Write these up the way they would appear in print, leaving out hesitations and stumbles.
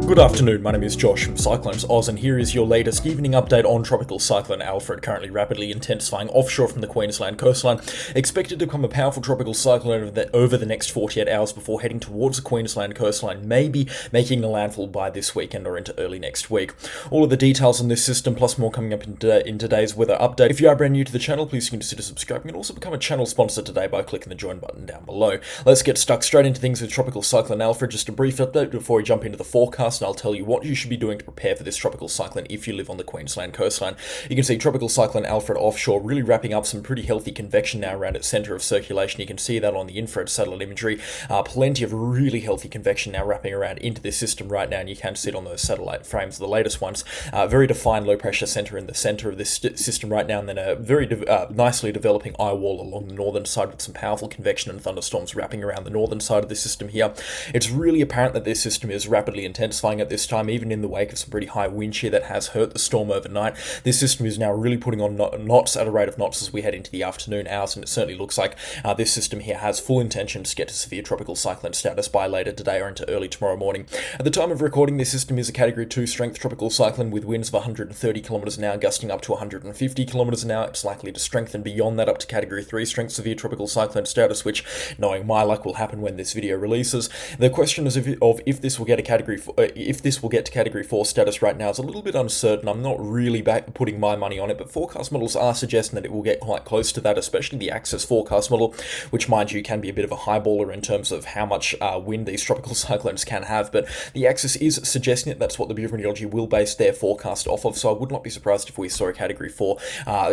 Good afternoon, my name is Josh from CyclonesOZ, and here is your latest evening update on Tropical Cyclone Alfred, currently rapidly intensifying offshore from the Queensland coastline, expected to become a powerful tropical cyclone over the next 48 hours before heading towards the Queensland coastline, maybe making a landfall by this weekend or into early next week. All of the details on this system, plus more coming up in today's weather update. If you are brand new to the channel, please consider subscribing and also become a channel sponsor today by clicking the join button down below. Let's get stuck straight into things with Tropical Cyclone Alfred. Just a brief update before we jump into the forecast, and I'll tell you what you should be doing to prepare for this tropical cyclone if you live on the Queensland coastline. You can see Tropical Cyclone Alfred offshore really wrapping up some pretty healthy convection now around its centre of circulation. You can see that on the infrared satellite imagery. Plenty of really healthy convection now wrapping around into this system right now, and you can see it on those satellite frames, the latest ones. Very defined low pressure centre in the centre of this system right now, and then a very nicely developing eye wall along the northern side with some powerful convection and thunderstorms wrapping around the northern side of the system here. It's really apparent that this system is rapidly intensifying at this time, even in the wake of some pretty high wind shear that has hurt the storm overnight. This system is now really putting on knots at a rate of knots as we head into the afternoon hours, and it certainly looks like this system here has full intentions to get to severe tropical cyclone status by later today or into early tomorrow morning. At the time of recording, this system is a Category 2 strength tropical cyclone with winds of 130 kilometers an hour, gusting up to 150 kilometers an hour. It's likely to strengthen beyond that up to Category 3 strength severe tropical cyclone status, which, knowing my luck, will happen when this video releases. The question is if this will get to Category 4 status right now is a little bit uncertain. I'm not really putting my money on it, but forecast models are suggesting that it will get quite close to that, especially the Axis forecast model, which, mind you, can be a bit of a highballer in terms of how much wind these tropical cyclones can have, but the Axis is suggesting it. That's what the Bureau of Meteorology will base their forecast off of, so I would not be surprised if we saw a Category 4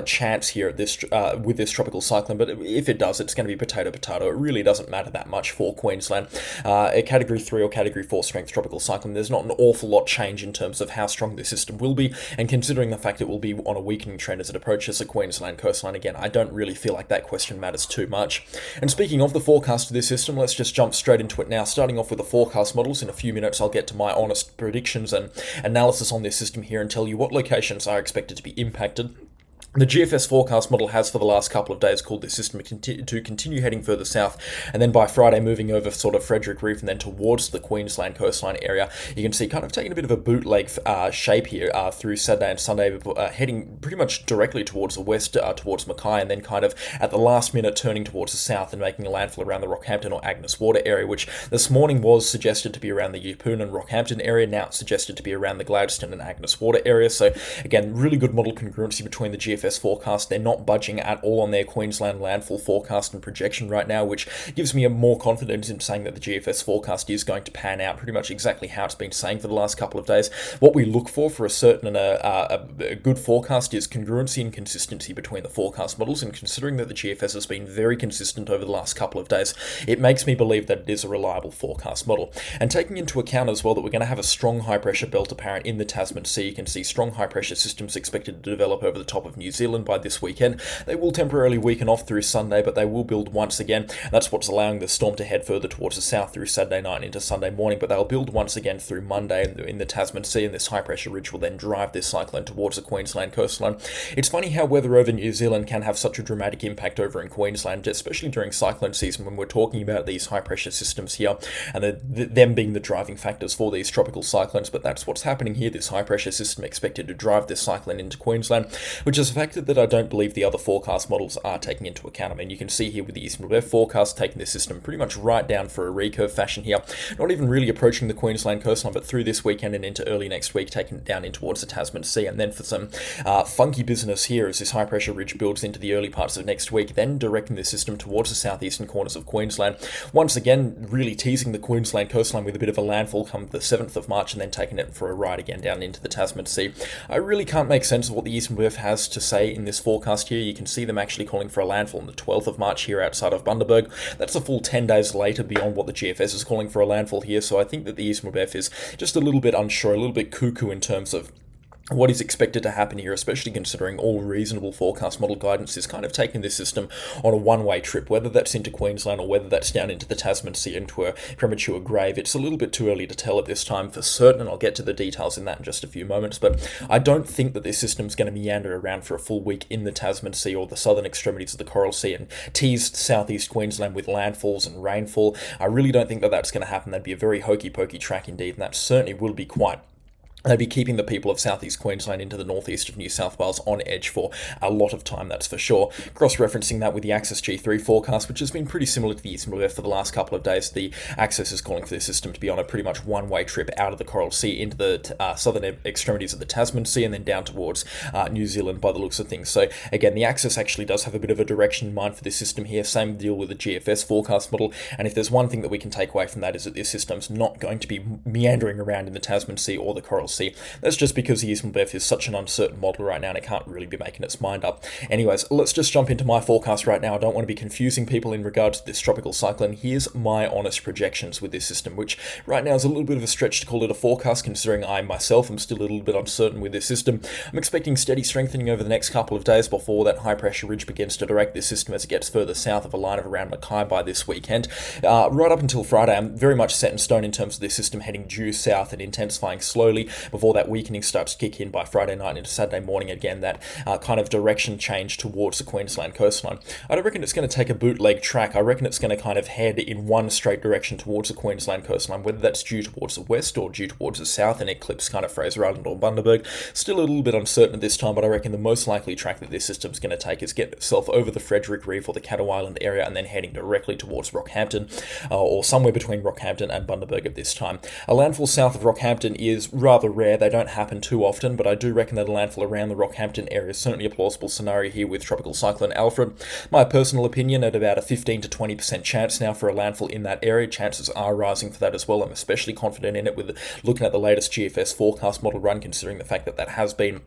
chance here at this with this tropical cyclone, but if it does, it's going to be potato-potato. It really doesn't matter that much for Queensland. A Category 3 or Category 4 strength tropical cyclone, there's not an awful lot change in terms of how strong this system will be, and considering the fact it will be on a weakening trend as it approaches the Queensland coastline again, I don't really feel like that question matters too much. And speaking of the forecast of this system, let's just jump straight into it now, starting off with the forecast models. In a few minutes, I'll get to my honest predictions and analysis on this system here and tell you what locations are expected to be impacted. The GFS forecast model has for the last couple of days called this system to continue heading further south, and then by Friday moving over sort of Frederick Reef and then towards the Queensland coastline area. You can see kind of taking a bit of a bootleg shape here through Saturday and Sunday, heading pretty much directly towards the west, towards Mackay, and then kind of at the last minute turning towards the south and making a landfall around the Rockhampton or Agnes Water area, which this morning was suggested to be around the Yeppoon and Rockhampton area. Now it's suggested to be around the Gladstone and Agnes Water area. So again, really good model congruency between the GFS forecast. They're not budging at all on their Queensland landfall forecast and projection right now, which gives me a more confidence in saying that the GFS forecast is going to pan out pretty much exactly how it's been saying for the last couple of days. What we look for a certain and a good forecast is congruency and consistency between the forecast models, and considering that the GFS has been very consistent over the last couple of days, it makes me believe that it is a reliable forecast model. And taking into account as well that we're going to have a strong high pressure belt apparent in the Tasman Sea, you can see strong high pressure systems expected to develop over the top of New Zealand by this weekend. They will temporarily weaken off through Sunday, but they will build once again. That's what's allowing the storm to head further towards the south through Saturday night into Sunday morning, but they'll build once again through Monday in the Tasman Sea, and this high pressure ridge will then drive this cyclone towards the Queensland coastline. It's funny how weather over New Zealand can have such a dramatic impact over in Queensland, especially during cyclone season when we're talking about these high pressure systems here and them being the driving factors for these tropical cyclones. But that's what's happening here. This high pressure system expected to drive this cyclone into Queensland, which is a factor that I don't believe the other forecast models are taking into account. I mean, you can see here with the Eastern Weather forecast taking this system pretty much right down for a recurve fashion here, not even really approaching the Queensland coastline, but through this weekend and into early next week, taking it down in towards the Tasman Sea, and then for some funky business here as this high pressure ridge builds into the early parts of next week, then directing this system towards the southeastern corners of Queensland, once again really teasing the Queensland coastline with a bit of a landfall come the 7th of March, and then taking it for a ride again down into the Tasman Sea. I really can't make sense of what the Eastern Weather has to say in this forecast here. You can see them actually calling for a landfall on the 12th of March here outside of Bundaberg. That's a full 10 days later beyond what the GFS is calling for a landfall here, so I think that the Eastern Weather is just a little bit unsure, a little bit cuckoo in terms of what is expected to happen here, especially considering all reasonable forecast model guidance is kind of taking this system on a one-way trip, whether that's into Queensland or whether that's down into the Tasman Sea into a premature grave. It's a little bit too early to tell at this time for certain, and I'll get to the details in that in just a few moments, but I don't think that this system's going to meander around for a full week in the Tasman Sea or the southern extremities of the Coral Sea and tease southeast Queensland with landfalls and rainfall. I really don't think that that's going to happen. That'd be a very hokey-pokey track indeed, and that certainly will be quite. They'd be keeping the people of southeast Queensland into the northeast of New South Wales on edge for a lot of time, that's for sure. Cross-referencing that with the Axis G3 forecast, which has been pretty similar to the Eastern Weather for the last couple of days, the Axis is calling for this system to be on a pretty much one-way trip out of the Coral Sea into the southern extremities of the Tasman Sea and then down towards New Zealand by the looks of things. So again, the Axis actually does have a bit of a direction in mind for this system here. Same deal with the GFS forecast model. And if there's one thing that we can take away from that is that this system's not going to be meandering around in the Tasman Sea or the Coral Sea. That's just because the Eastern Weather is such an uncertain model right now and it can't really be making its mind up. Anyways, let's just jump into my forecast right now. I don't want to be confusing people in regards to this tropical cyclone. Here's my honest projections with this system, which right now is a little bit of a stretch to call it a forecast, considering I myself am still a little bit uncertain with this system. I'm expecting steady strengthening over the next couple of days before that high pressure ridge begins to direct this system as it gets further south of a line of around Mackay by this weekend. Right up until Friday, I'm very much set in stone in terms of this system heading due south and intensifying slowly before that weakening starts to kick in by Friday night into Saturday morning. Again, that kind of direction change towards the Queensland coastline. I don't reckon it's going to take a bootleg track. I reckon it's going to kind of head in one straight direction towards the Queensland coastline, whether that's due towards the west or due towards the south and eclipse kind of Fraser Island or Bundaberg. Still a little bit uncertain at this time, but I reckon the most likely track that this system's going to take is get itself over the Frederick Reef or the Caddo Island area and then heading directly towards Rockhampton or somewhere between Rockhampton and Bundaberg at this time. A landfall south of Rockhampton is rather rare. They don't happen too often, but I do reckon that a landfall around the Rockhampton area is certainly a plausible scenario here with Tropical Cyclone Alfred. My personal opinion, at about a 15 to 20% chance now for a landfall in that area. Chances are rising for that as well. I'm especially confident in it with looking at the latest GFS forecast model run, considering the fact that that has been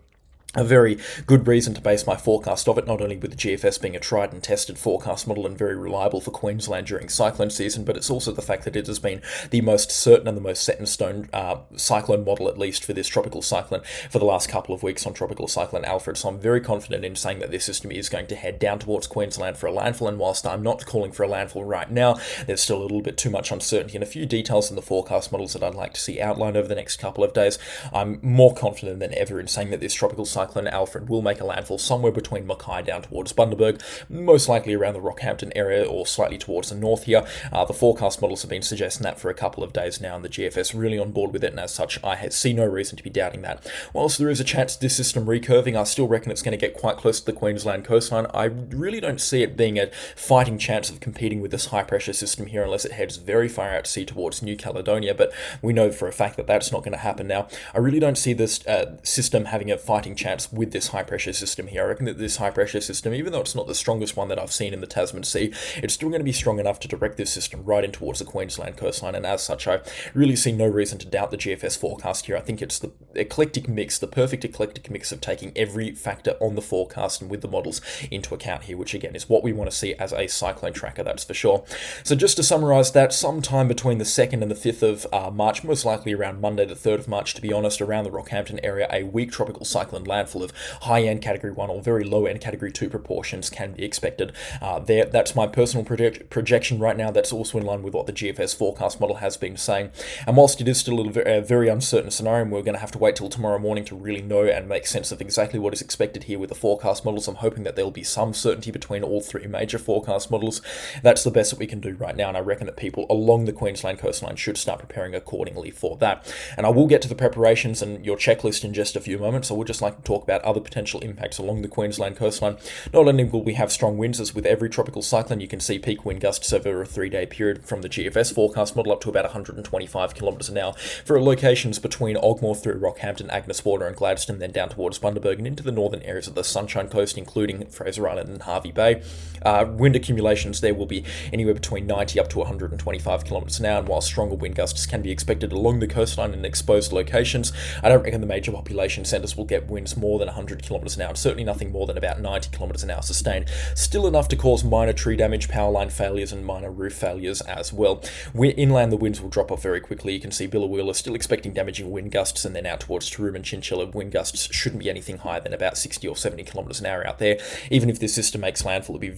a very good reason to base my forecast of it, not only with the GFS being a tried and tested forecast model and very reliable for Queensland during cyclone season, but it's also the fact that it has been the most certain and the most set in stone cyclone model, at least for this tropical cyclone, for the last couple of weeks on Tropical Cyclone Alfred. So I'm very confident in saying that this system is going to head down towards Queensland for a landfall, and whilst I'm not calling for a landfall right now, there's still a little bit too much uncertainty and a few details in the forecast models that I'd like to see outlined over the next couple of days. I'm more confident than ever in saying that this tropical Cyclone Alfred will make a landfall somewhere between Mackay down towards Bundaberg, most likely around the Rockhampton area or slightly towards the north here. The forecast models have been suggesting that for a couple of days now, and the GFS really on board with it, and as such, I see no reason to be doubting that. Whilst there is a chance of this system recurving, I still reckon it's going to get quite close to the Queensland coastline. I really don't see it being a fighting chance of competing with this high-pressure system here unless it heads very far out to sea towards New Caledonia, but we know for a fact that that's not going to happen now. I really don't see this system having a fighting chance with this high-pressure system here. I reckon that this high-pressure system, even though it's not the strongest one that I've seen in the Tasman Sea, it's still going to be strong enough to direct this system right in towards the Queensland coastline, and as such, I really see no reason to doubt the GFS forecast here. I think it's the eclectic mix, the perfect eclectic mix of taking every factor on the forecast and with the models into account here, which again is what we want to see as a cyclone tracker, that's for sure. So just to summarise that, sometime between the 2nd and the 5th of March, most likely around Monday the 3rd of March, to be honest, around the Rockhampton area, a weak tropical cyclone landfall of high-end Category 1 or very low-end Category 2 proportions can be expected. That's my personal projection right now. That's also in line with what the GFS forecast model has been saying. And whilst it is still a very uncertain scenario, and we're going to have to wait till tomorrow morning to really know and make sense of exactly what is expected here with the forecast models, I'm hoping that there'll be some certainty between all three major forecast models. That's the best that we can do right now, and I reckon that people along the Queensland coastline should start preparing accordingly for that. And I will get to the preparations and your checklist in just a few moments. I would just like to talk about other potential impacts along the Queensland coastline. Not only will we have strong winds, as with every tropical cyclone, you can see peak wind gusts over a 3-day period from the GFS forecast model up to about 125 kilometres an hour for locations between Ogmore through Rockhampton, Agnes Water and Gladstone, then down towards Bundaberg and into the northern areas of the Sunshine Coast, including Fraser Island and Hervey Bay. Wind accumulations there will be anywhere between 90 up to 125 kilometres an hour, and while stronger wind gusts can be expected along the coastline and exposed locations, I don't reckon the major population centres will get winds more than 100 kilometers an hour, and certainly nothing more than about 90 kilometers an hour sustained. Still enough to cause minor tree damage, power line failures, and minor roof failures as well. Inland, the winds will drop off very quickly. You can see Billawheeler still expecting damaging wind gusts, and then out towards Taroom and Chinchilla, wind gusts shouldn't be anything higher than about 60 or 70 kilometers an hour out there. Even if this system makes landfall, it'll be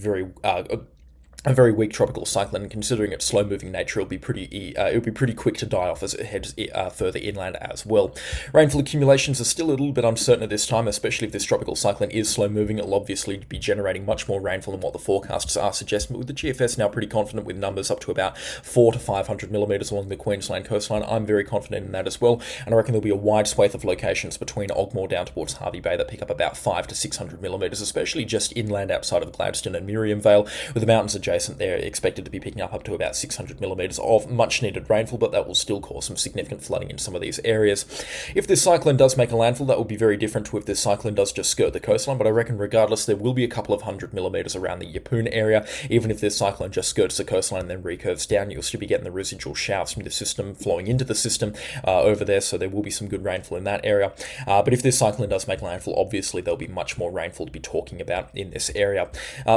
a very weak tropical cyclone. Considering its slow-moving nature, it'll be pretty quick to die off as it heads further inland as well. Rainfall accumulations are still a little bit uncertain at this time, especially if this tropical cyclone is slow-moving. It'll obviously be generating much more rainfall than what the forecasts are suggesting, but with the GFS now pretty confident with numbers up to about 400 to 500 millimeters along the Queensland coastline. I'm very confident in that as well, and I reckon there'll be a wide swathe of locations between Ogmore down towards Harvey Bay that pick up about 500 to 600 millimeters, especially just inland outside of Gladstone and Miriam Vale, with the mountains adjacent. They're expected to be picking up to about 600 millimeters of much needed rainfall, but that will still cause some significant flooding in some of these areas. If this cyclone does make a landfall, that will be very different to if this cyclone does just skirt the coastline, but I reckon regardless there will be a couple of 100 millimeters around the Yeppoon area. Even if this cyclone just skirts the coastline and then recurves down, you'll still be getting the residual showers from the system flowing into the system over there, so there will be some good rainfall in that area. But if this cyclone does make landfall, obviously there'll be much more rainfall to be talking about in this area.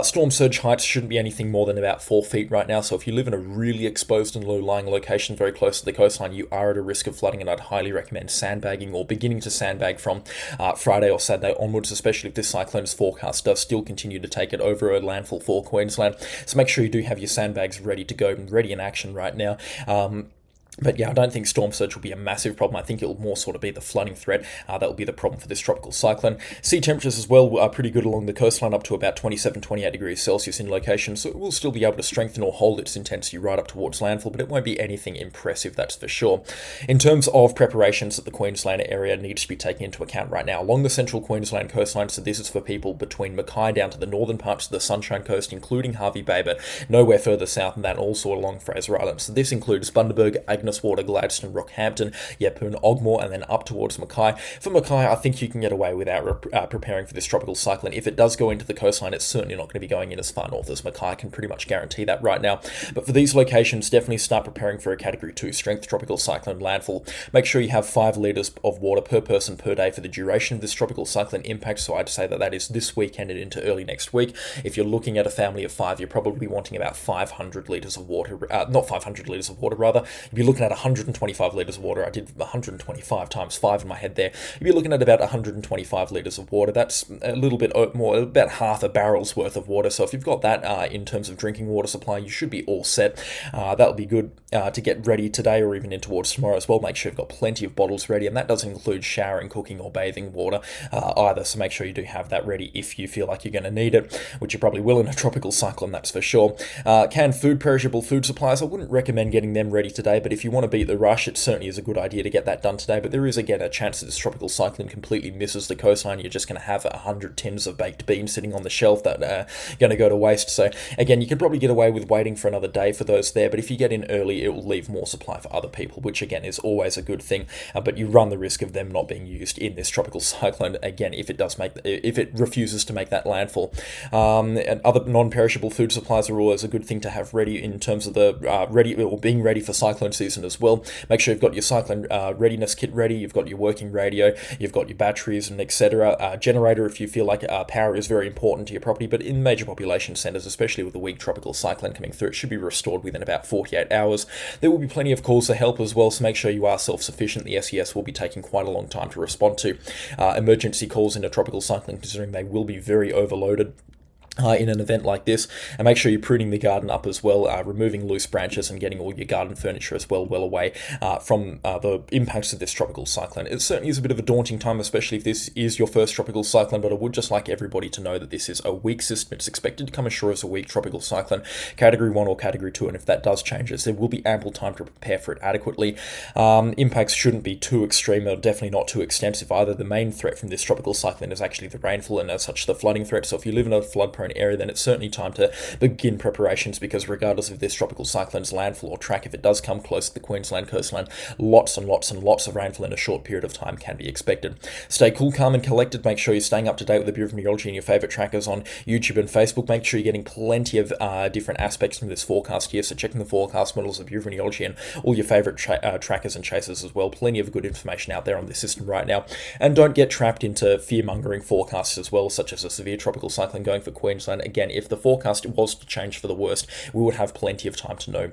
Storm surge heights shouldn't be anything more than about 4 feet right now, so if you live in a really exposed and low-lying location very close to the coastline, you are at a risk of flooding, and I'd highly recommend sandbagging or beginning to sandbag from Friday or Saturday onwards, especially if this cyclone's forecast does still continue to take it over a landfall for Queensland. So make sure you do have your sandbags ready to go and ready in action right now. But yeah, I don't think storm surge will be a massive problem. I think it will more sort of be the flooding threat that will be the problem for this tropical cyclone. Sea temperatures as well are pretty good along the coastline, up to about 27, 28 degrees Celsius in location, so it will still be able to strengthen or hold its intensity right up towards landfall, but it won't be anything impressive, that's for sure. In terms of preparations that the Queensland area needs to be taken into account right now, along the central Queensland coastline, so this is for people between Mackay down to the northern parts of the Sunshine Coast, including Harvey Bay, but nowhere further south than that, also along Fraser Island. So this includes Bundaberg, Water, Gladstone, Rockhampton, Yeppoon, Ogmore, and then up towards Mackay. For Mackay, I think you can get away without preparing for this tropical cyclone. If it does go into the coastline, it's certainly not going to be going in as far north as Mackay. I can pretty much guarantee that right now. But for these locations, definitely start preparing for a Category 2 strength tropical cyclone landfall. Make sure you have 5 litres of water per person per day for the duration of this tropical cyclone impact, so I'd say that is this weekend and into early next week. If you're looking at a family of 5, you're probably wanting about 500 litres of water, not 500 litres of water rather, you'd be looking at 125 litres of water. I did 125 times 5 in my head there. You'd be looking at about 125 litres of water. That's a little bit more, about half a barrel's worth of water. So if you've got that in terms of drinking water supply, you should be all set. That'll be good to get ready today or even in towards tomorrow as well. Make sure you've got plenty of bottles ready, and that doesn't include showering, cooking or bathing water either. So make sure you do have that ready if you feel like you're going to need it, which you probably will in a tropical cyclone, that's for sure. Canned food, perishable food supplies, I wouldn't recommend getting them ready today, but if you want to beat the rush, it certainly is a good idea to get that done today. But there is again a chance that this tropical cyclone completely misses the coastline. You're just going to have 100 tins of baked beans sitting on the shelf that are going to go to waste. So again, you could probably get away with waiting for another day for those there, but if you get in early, it will leave more supply for other people, which again is always a good thing. But you run the risk of them not being used in this tropical cyclone again if it refuses to make that landfall. And other non-perishable food supplies are always a good thing to have ready in terms of the being ready for cyclone season as well. Make sure you've got your cyclone readiness kit ready, you've got your working radio, you've got your batteries and etc. Generator if you feel like power is very important to your property, but in major population centres, especially with a weak tropical cyclone coming through, it should be restored within about 48 hours. There will be plenty of calls to help as well, so make sure you are self-sufficient. The SES will be taking quite a long time to respond to emergency calls in a tropical cyclone, considering they will be very overloaded in an event like this. And make sure you're pruning the garden up as well, removing loose branches and getting all your garden furniture as well away from the impacts of this tropical cyclone. It certainly is a bit of a daunting time, especially if this is your first tropical cyclone, but I would just like everybody to know that this is a weak system. It's expected to come ashore as a weak tropical cyclone, Category 1 or Category 2, and if that does change, there will be ample time to prepare for it adequately. Impacts shouldn't be too extreme or definitely not too extensive either. The main threat from this tropical cyclone is actually the rainfall and as such the flooding threat, so if you live in a flood-prone prone area, then it's certainly time to begin preparations, because regardless of this tropical cyclone's landfall or track, if it does come close to the Queensland coastline, lots and lots and lots of rainfall in a short period of time can be expected. Stay cool, calm and collected. Make sure you're staying up to date with the Bureau of Meteorology and your favourite trackers on YouTube and Facebook. Make sure you're getting plenty of different aspects from this forecast here, so checking the forecast models of Bureau of Meteorology and all your favourite trackers and chasers as well. Plenty of good information out there on this system right now. And don't get trapped into fear-mongering forecasts as well, such as a severe tropical cyclone going for Queensland. Again, if the forecast was to change for the worst, we would have plenty of time to know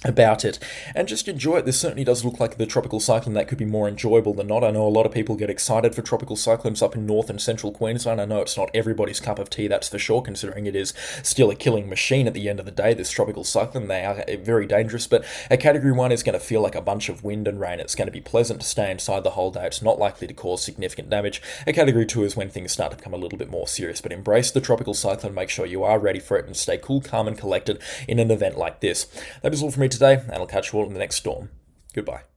about it, and just enjoy it. This certainly does look like the tropical cyclone that could be more enjoyable than not. I know a lot of people get excited for tropical cyclones up in north and central Queensland. I know it's not everybody's cup of tea, that's for sure, considering it is still a killing machine at the end of the day, this tropical cyclone. They are very dangerous, but a category 1 is going to feel like a bunch of wind and rain. It's going to be pleasant to stay inside the whole day. It's not likely to cause significant damage. A category 2 is when things start to become a little bit more serious, but embrace the tropical cyclone, make sure you are ready for it, and stay cool, calm and collected in an event like this. That is all from me today, and I'll catch you all in the next storm. Goodbye.